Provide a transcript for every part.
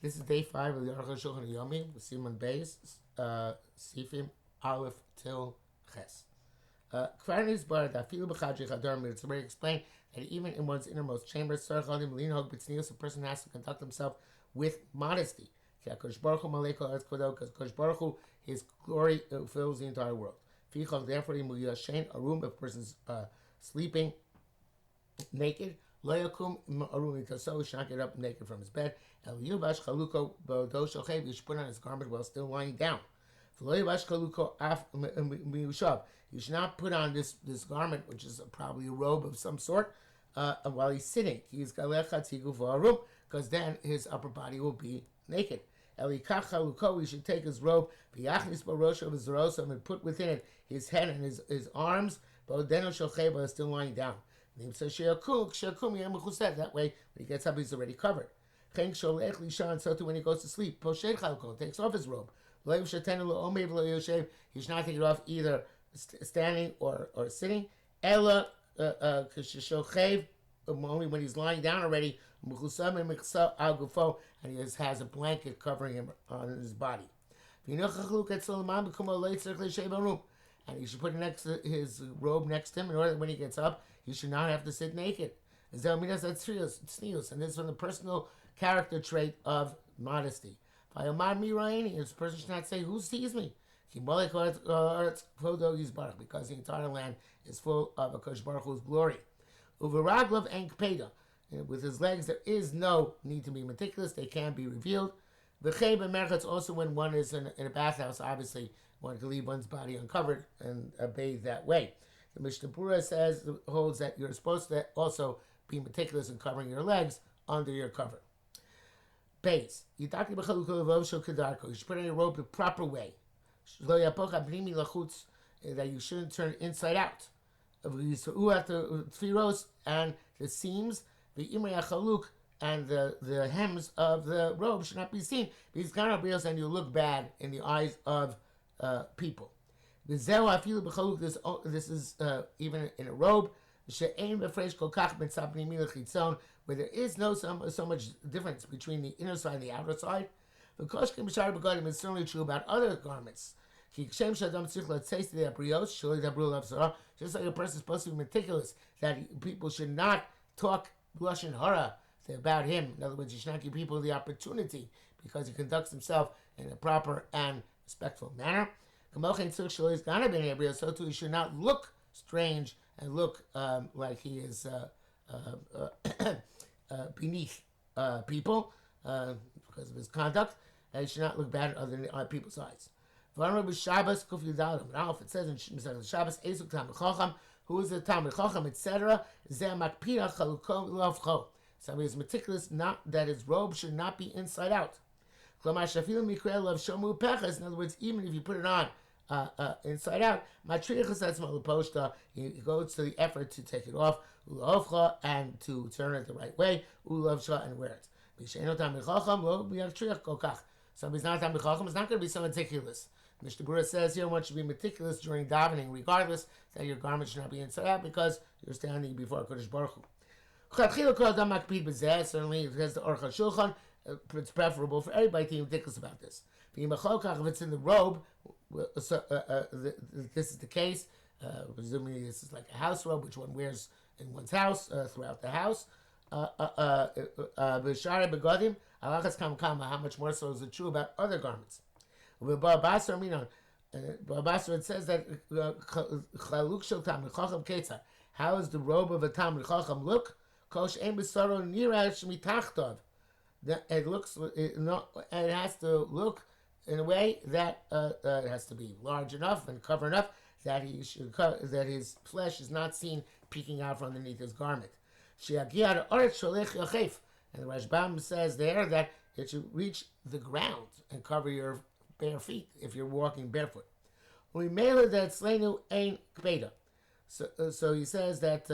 This is day 5 of the Arukh HaShulchan OC, Siman Beis, Sifim Aleph till Ches. It's already explained that even in one's innermost chamber, a person has to conduct himself with modesty. Because Kodesh Baruch Hu, His glory fills the entire world. Therefore, a room, if a person's sleeping naked, so he should not get up naked from his bed. He should put on his garment while still lying down. You should not put on this garment, which is probably a robe of some sort, while he's sitting. Because then his upper body will be naked. He should take his robe and put within it his head and his arms, but still lying down. That way, when he gets up, he's already covered. So too when he goes to sleep, takes off his robe. He should not take it off either standing or sitting. Only when he's lying down already, and he has a blanket covering him on his body. And he should put his robe next to him in order that when he gets up, he should not have to sit naked. And this is from the personal character trait of modesty. This person should not say, "Who sees me?" Because the entire land is full of a Kodesh Baruch Hu's glory. With his legs, there is no need to be meticulous; they can be revealed. Also, when one is in a bathhouse, obviously one can leave one's body uncovered and bathe that way. The Mishnah Berurah holds that you're supposed to also be meticulous in covering your legs under your cover. Base. You should put on your robe the proper way. That you shouldn't turn inside out. And the seams, and the hems of the robe should not be seen. Because and you look bad in the eyes of people. This is even in a robe, where there is no so much difference between the inner side and the outer side. It's certainly true about other garments. Just like a person is supposed to be meticulous, that people should not talk lashon hara about him. In other words, you should not give people the opportunity because he conducts himself in a proper and respectful manner. So too, he should not look strange and look like he is beneath people because of his conduct. He should not look bad on people's eyes. Now, if it says in Shabbos, who is the Talmid Chacham, etc., somebody is meticulous, not that his robe should not be inside out. In other words, even if you put it on inside out, he goes to the effort to take it off and to turn it the right way and wear it. Somebody's not Talmid Chacham, it's not going to be so meticulous. Mishnah Berurah says here one should be meticulous during davening, regardless that your garment should not be inside out because you're standing before Kodesh Baruch Hu. Certainly, because the Arukh HaShulchan, it's preferable for everybody to be meticulous about this. If it's in the robe, this is the case. Presumably, this is like a house robe, which one wears in one's house throughout the house. How much more so is it true about other garments? Basra, it says that how does the robe of a Talmid Chacham look? It looks, it has to look in a way that it has to be large enough and cover enough that that his flesh is not seen peeking out from underneath his garment. And the Rashbam says there that it should reach the ground and cover your bare feet if you're walking barefoot. We mail it that Slenu ain't kpeda. So he says that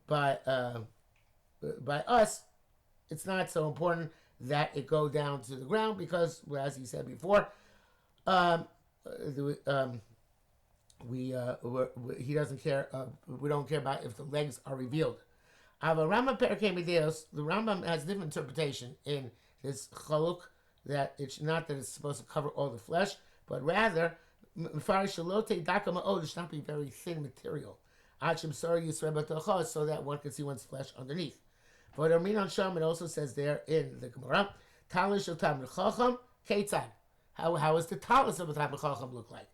by us, it's not so important that it go down to the ground because, as he said before, he doesn't care. We don't care about if the legs are revealed. The Rambam has a different interpretation in this chaluk, that it's not that it's supposed to cover all the flesh, but rather, it should not be very thin material, so that one can see one's flesh underneath. But Armin Sham, it also says there in the Gemara, Talish of Talmud Chacham, Ketzad. How does the talus of a Talmud Chacham look like?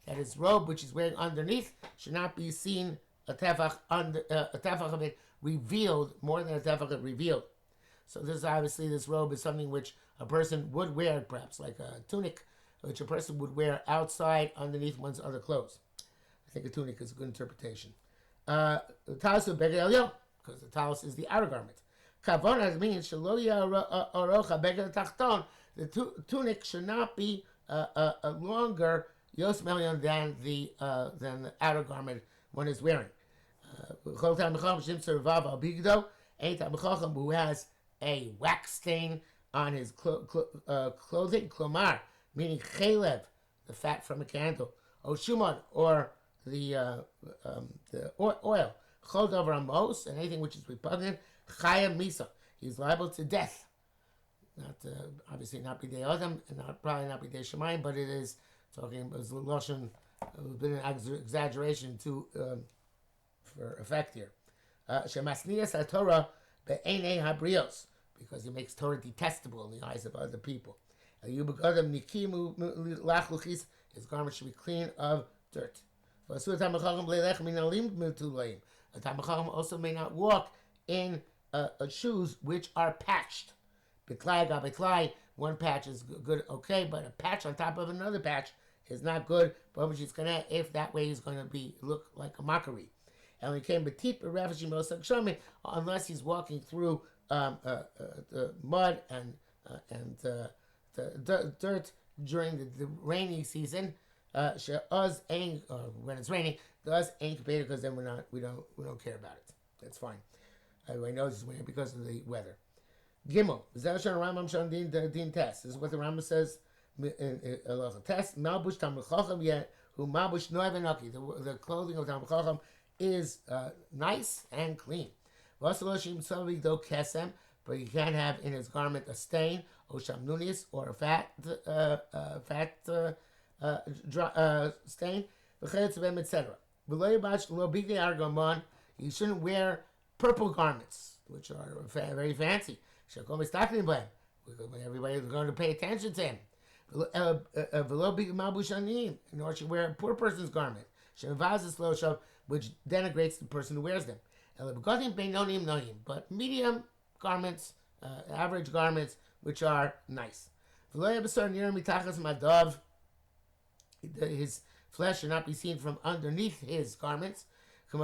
That his robe, which he's wearing underneath, should not be seen a tefach of it revealed, more than a tefach of revealed. So this robe is something which a person would wear, perhaps like a tunic, which a person would wear outside underneath one's other clothes. I think a tunic is a good interpretation. The talus of Beged Elyon, because the talus is the outer garment. Kavona means the tunic should not be a longer Yos Melion than the outer garment one is wearing. Who has a wax stain on his clothing, klomar, meaning chelev, the fat from a candle, or shumad, or the oil, chol over amos, and anything which is repugnant, chayam misa, he's liable to death. Not obviously not b'dei adam, and probably not b'dei shemayim, but it is talking about lashon, a bit of exaggeration to for effect here. Shemasnias haTorah be'enei habrios, because he makes Torah detestable in the eyes of other people. His garment should be clean of dirt. A Talmid Chacham also may not walk in shoes which are patched. One patch is good, okay, but a patch on top of another patch is not good. But if that way he's going to look like a mockery. And we came unless he's walking through the mud and the dirt during the rainy season. When it's raining, does ain't because then we don't care about it. That's fine. Everybody knows it's raining because of the weather. Gimel. This is what the Rambam says in a test. Malbush Talmid Chacham yet who malbush noavenaki. The clothing of Talmid Chacham is nice and clean. But you can't have in his garment a stain, or shamnunis, or a fat stain, etc. You shouldn't wear purple garments, which are very fancy. Everybody's going to pay attention to him. Nor should wear a poor person's garment, which denigrates the person who wears them. But medium garments, average garments, which are nice. His flesh should not be seen from underneath his garments, which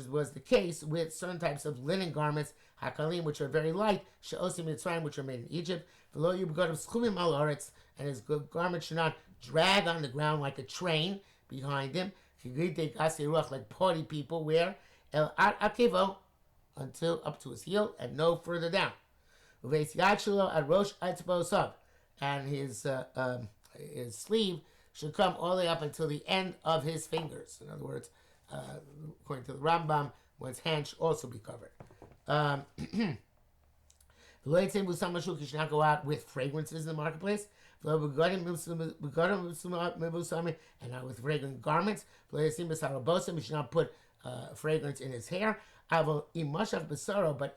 was the case with certain types of linen garments, hakalim, which are very light, which are made in Egypt, and his garment should not drag on the ground like a train behind him, like party people wear, until up to his heel and no further down. And his sleeve should come all the way up until the end of his fingers. In other words, according to the Rambam, one's hand should also be covered. He should not go out with fragrances in the marketplace, and not with fragrant garments. He should not put fragrance in his hair. But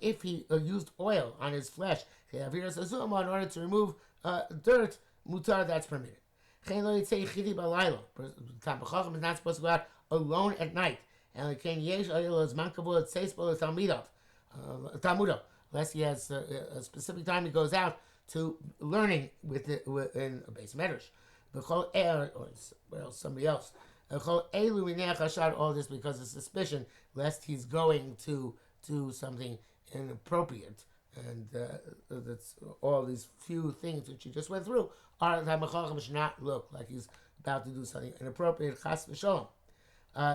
if he used oil on his flesh in order to remove dirt, mutar, that's permitted. Talmid Chacham is not supposed to go out alone at night. Unless he has a specific time he goes out to learning in a base medrash. Or somebody else. All this because of suspicion, lest he's going to do something inappropriate. And that's all these few things that you just went through are that Talmid Chacham should not look like he's about to do something inappropriate. Chas v'sholom.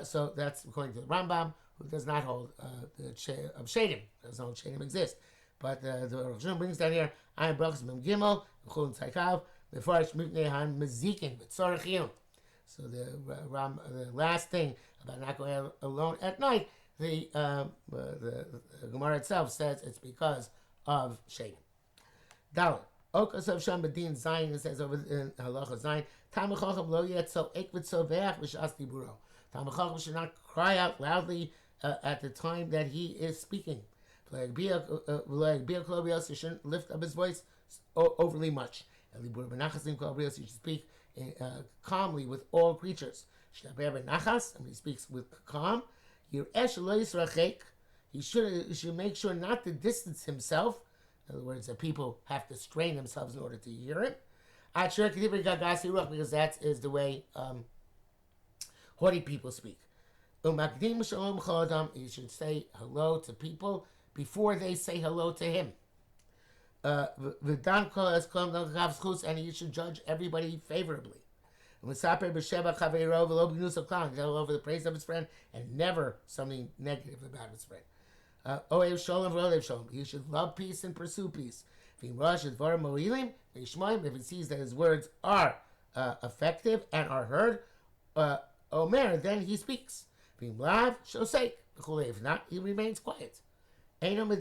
So that's according to the Rambam, who does not hold the of Shadim. Doesn't hold Shadim exist. But the Arukh HaShulchan brings down here, Ayin Brachas Mem Gimel, Chulun Tzaykav, Mefarish Mipnei Han Mezikin, B'tzorach Yom. So the last thing about not going out alone at night The Gemara itself says it's because of shaving. Dalit. Okas of Sham Bedin Zayin, it says over in Halacha Zayin, Tamachacham lo yetzo ekvit soveach v'shas diburo. Tamachacham should not cry out loudly at the time that he is speaking. He shouldn't lift up his voice overly much. He should speak calmly with all creatures. When he speaks with calm, he should make sure not to distance himself. In other words, that people have to strain themselves in order to hear it. Because that is the way haughty people speak. He should say hello to people before they say hello to him. And he should judge everybody favorably. Tell over the praise of his friend and never something negative about his friend. He should love peace and pursue peace. If he sees that his words are effective and are heard, then he speaks. If not, he remains quiet. He only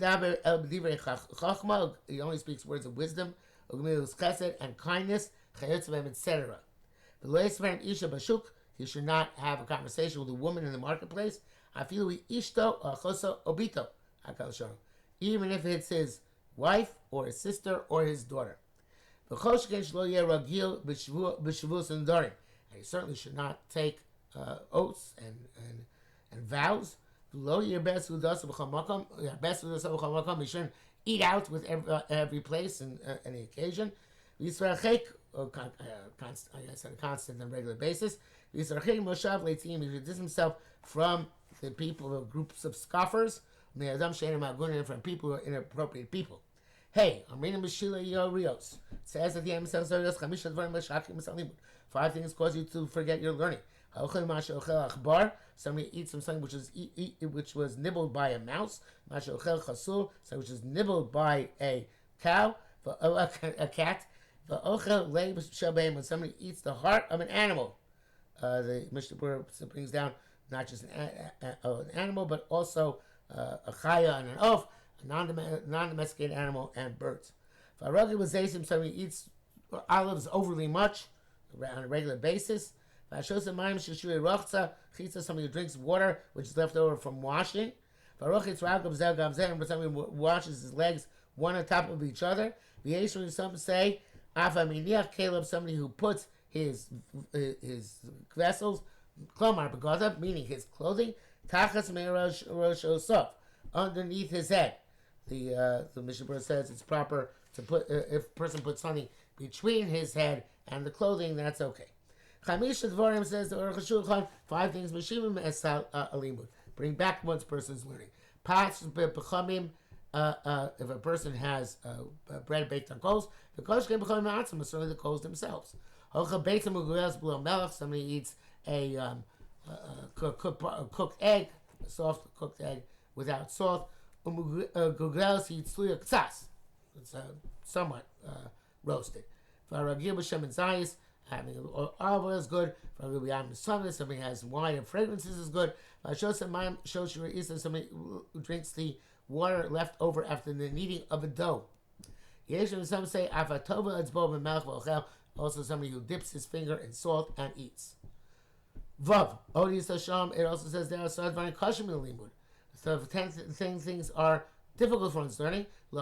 speaks words of wisdom, and kindness, etc. He should not have a conversation with a woman in the marketplace, even if it's his wife or his sister or his daughter. And he certainly should not take oaths and vows. He shouldn't eat out with every place and any occasion. I said a constant and regular basis. He should distance himself from the people, groups of scoffers, from people who are inappropriate people. Hey, I'm reading Meshila Yorios. It says at the end of 5 things cause you to forget your learning. Somebody eats something which was nibbled by a mouse. Something which is nibbled by a cow, a cat. When somebody eats the heart of an animal. The Mishnah brings down not just an animal, but also a chaya and an oaf, a non-domesticated animal, and birds. If somebody eats olives overly much on a regular basis. Somebody who drinks water which is left over from washing. Somebody washes his legs one on top of each other. Some say somebody who puts his vessels, meaning his clothing, underneath his head. The Mishnah says it's proper to put, if a person puts something between his head and the clothing, that's okay. Chamisha Dvarim says the Arukh HaShulchan, 5 things Meshivim Esal Alimud. Bring back one's person's learning. If a person has bread baked on coals, the coals can become certainly the coals themselves. Somebody eats a cooked egg, a soft cooked egg without salt. It's somewhat roasted. Having olive oil is good. Somebody has wine and fragrances is good. Somebody who drinks the water left over after the kneading of a dough. Some say also somebody who dips his finger in salt and eats. Vav. It also says there are so 10 things are difficult for one's learning. In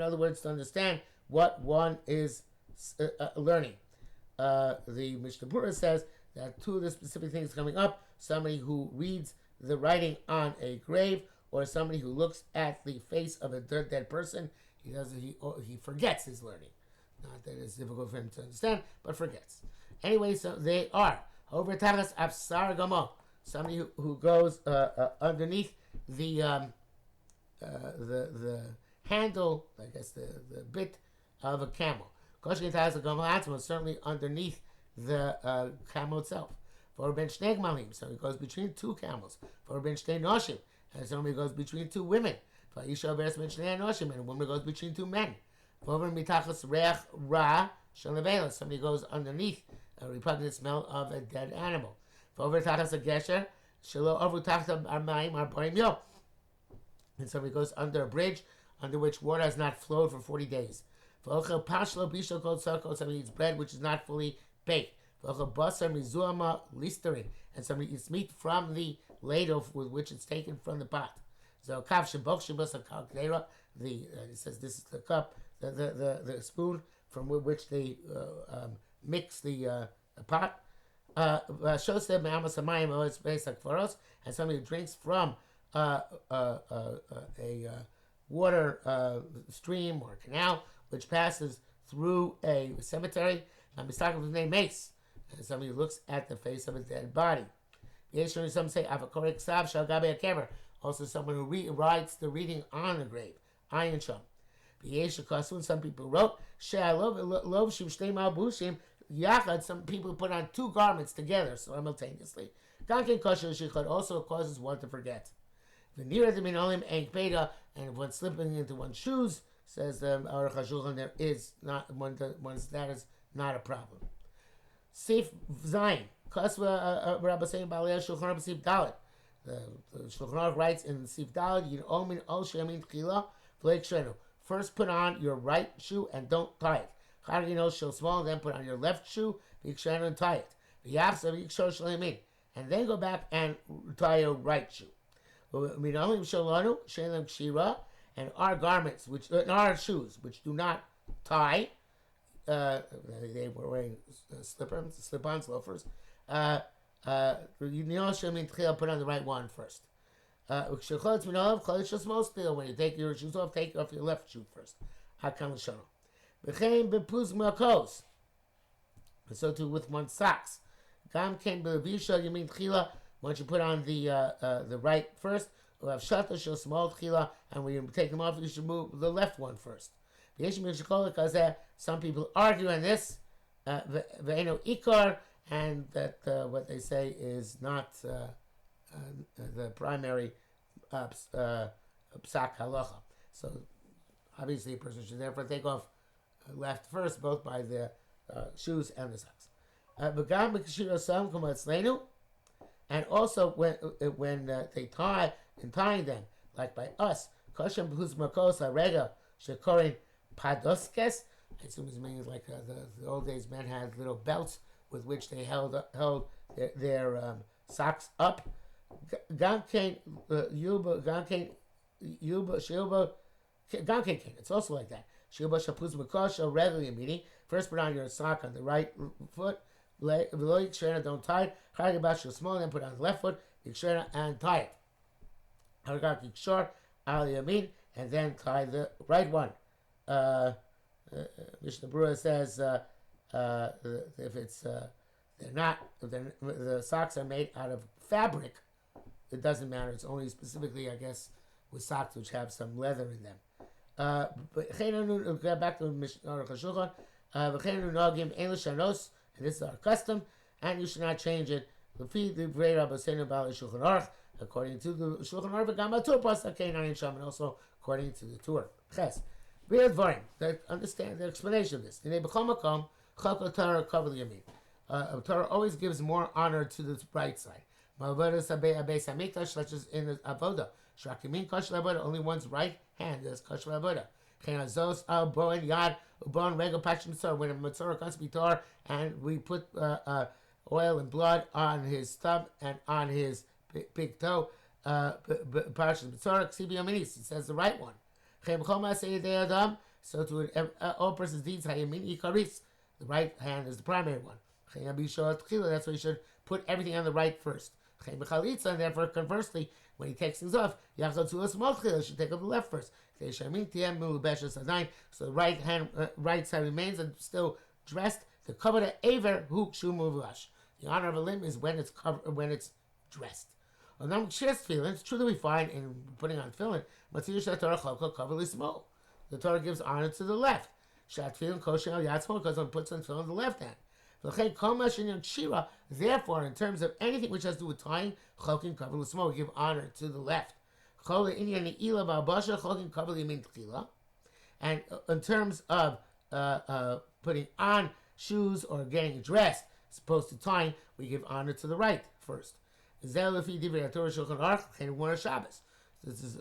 other words, to understand what one is learning. The Mishnah Berurah says that 2 of the specific things coming up: somebody who reads the writing on a grave, or somebody who looks at the face of a dead person. He forgets his learning. Not that it's difficult for him to understand, but forgets. Anyway, so they are over taras afsar gamo. Somebody who goes underneath the handle, I guess the bit of a camel. Koshkin taras gamo certainly underneath the camel itself. For ben shnei gmalim, somebody goes between 2 camels. For ben shnei noshim, and somebody goes between 2 women. For isha ben shnei noshim, and a woman goes between 2 men. For mitachas reach ra shalevela, somebody goes underneath a repugnant smell of a dead animal. For over tachas a gesher, Shelo Avu Tachta Armaim Arbaim Yom. And somebody goes under a bridge under which water has not flowed for 40 days. V'ochel pashlo bishlo kol tzarko, somebody eats bread which is not fully baked. V'ochel basar mizuama listerin, and somebody eats meat from the ladle with which it's taken from the pot. So kav shebok shebos hakaldera, it says this is the cup, the spoon from which they mix the pot. Shoseh me'amas hamayim, it's based like for us, and somebody drinks from a water stream or canal which passes through a cemetery, and mistaken his name Mace, and somebody looks at the face of a dead body. Some say avakorek sav shal gabe kever, also someone who writes the reading on a grave, ayin sham. Some people wrote lov shim shtei malbushim yachad. Some people put on two garments together simultaneously. Gankin kosher shichad also causes one to forget. V'nira the minolim ain't beta, and if one's slipping into one's shoes, says the Arukh HaShulchan, there is not one's that is not a problem. Sif Zayin Kasva Rabbi saying Balei Shulchan Aruch Sif Dalet. The Shulchan Aruch writes in Sif Dalet, Yin Omin Ol Shemin Tchila V'Leik Shenu. First, put on your right shoe and don't tie it. Chargin Ol Shel Small, then put on your left shoe, V'Leik Shenu, and tie it. V'Yachsav V'Leik Shor Shel Yamin, and then go back and tie your right shoe. Minolim Shalanu Shalem Kshira. And our garments, our shoes, which do not tie, they were wearing slip-ons, loafers. You know, put on the right one first. When you take your shoes off, take off your left shoe first. So too with one's socks. Once you put on the right first, we'll have shata shel small tchila, and when you take them off, you should move the left one first. Some people argue on this, ve'eno ikar, and that what they say is not the primary psak halacha. So obviously a person should therefore take off left first, both by the shoes and the socks. And also when they tie, in tying them, like by us, koshem b'huz makos harega shekorin padoskes. I assume his meaning is like the old days men had little belts with which they held their socks up. Gankein yuba shilba gankein. It's also like that. Shilba shapuz makos regularly meaning first put on your sock on the right foot. Don't tie it. Haragabash small, then put on the left foot. And tie it. And then tie the right one. Mishnah Berurah says if it's the socks are made out of fabric, it doesn't matter. It's only specifically, I guess, with socks which have some leather in them. But back to Arukh HaShulchan. And this is our custom, and you should not change it. According to the Shulchan Aruch, and also according to the Torah. Understand the explanation of this. Torah always gives more honor to the right side. Such as in the avoda, only one's right hand is kosher avoda. When a Matzorah comes to be Torah, and we put oil and blood on his thumb and on his big toe, Parashas Matzorah, it says the right one. So to all person's deeds, the right hand is the primary one. That's why you should put everything on the right first. And therefore, conversely, when he takes things off, you should take up the left first. So the right side remains and still dressed. The cover the aver hu shumuvash. The honor of a limb is when it's covered, when it's dressed. It's true that we find in putting on tefillin, the Torah gives honor to the left. Because one puts on tefillin on the left hand. Therefore, in terms of anything which has to do with tying, we give honor to the left. And in terms of putting on shoes or getting dressed, as opposed to tying, we give honor to the right first. Zelafi Divya Torah Shulchan Aruch and one Shabbos. This is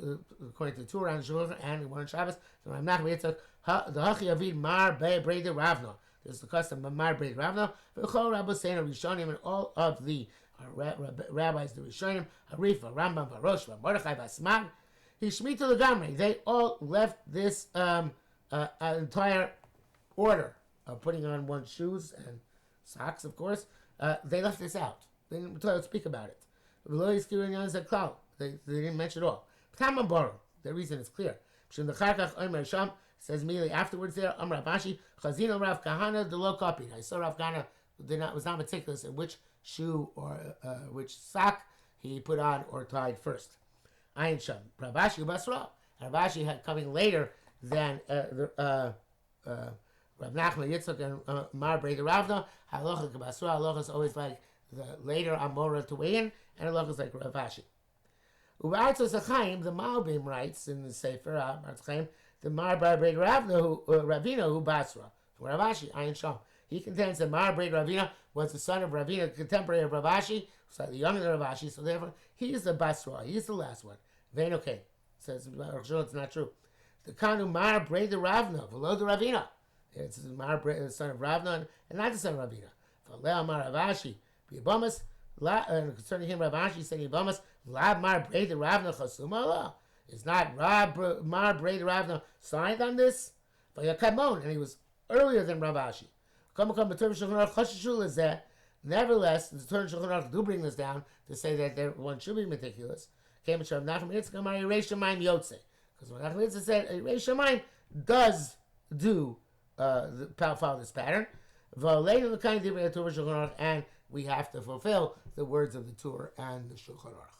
according to the Torah and Shulchan and one Shabbos. So I'm not going to the Hachi Avid Mar Be Breda Ravna. This is the custom of Mar Breda Ravna. V'chol Rabbi Seina Rishonim and all of the rabbis, the Rishonim, Harifa, Rambam, Varosh, Mordechai, Basmag, Hishmita Legamri. They all left this entire order of putting on one's shoes and socks, of course. They left this out. They didn't speak about it. They didn't mention it all. The reason is clear. Says immediately afterwards there, Rav Ashi, Chazino Rav Kahana, the low copy. I saw Rav Kahana was not meticulous in which shoe or which sock he put on or tied first. Ayin Sham. Rav Ashi Basra. Rav Ashi had coming later than Rav Nachman Yitzchak and Mar Breda Ravna. Halacha Basra. Halacha is always like the later Amora to weigh in, and halacha is like Rav Ashi. Ubartos Achaim, the Malbim writes in the Sefer Ubartos Achaim, the Mar Breda Ravna, Ravina, who Basra. Rav Ashi, Ayin Sham. He contends that Mar Breda Ravina was the son of Ravina, contemporary of Rav Ashi, slightly younger than Rav Ashi, so therefore he is the Basra. He is the last one. Vein okay. Says Arukh HaShulchan, it's not true. The Kanu Mar Breda Ravna, below the Ravina. It's Mar Breda, the son of Ravna, and not the son of Ravina. V'aleh Mar Rav Ashi, B'yabamas, concerning him, Rav Ashi said Yabamas, La Mar Breda Ravna Chasuma Allah. Is not Mar Breda Ravna signed on this? And he was earlier than Rav Ashi. Nevertheless, the Torah Shulchan Aruch do bring this down to say that one should be meticulous. Because when Nachman Yitzchak said Reish Shamayim does do follow this pattern, and we have to fulfill the words of the Torah and the Shulchan Aruch.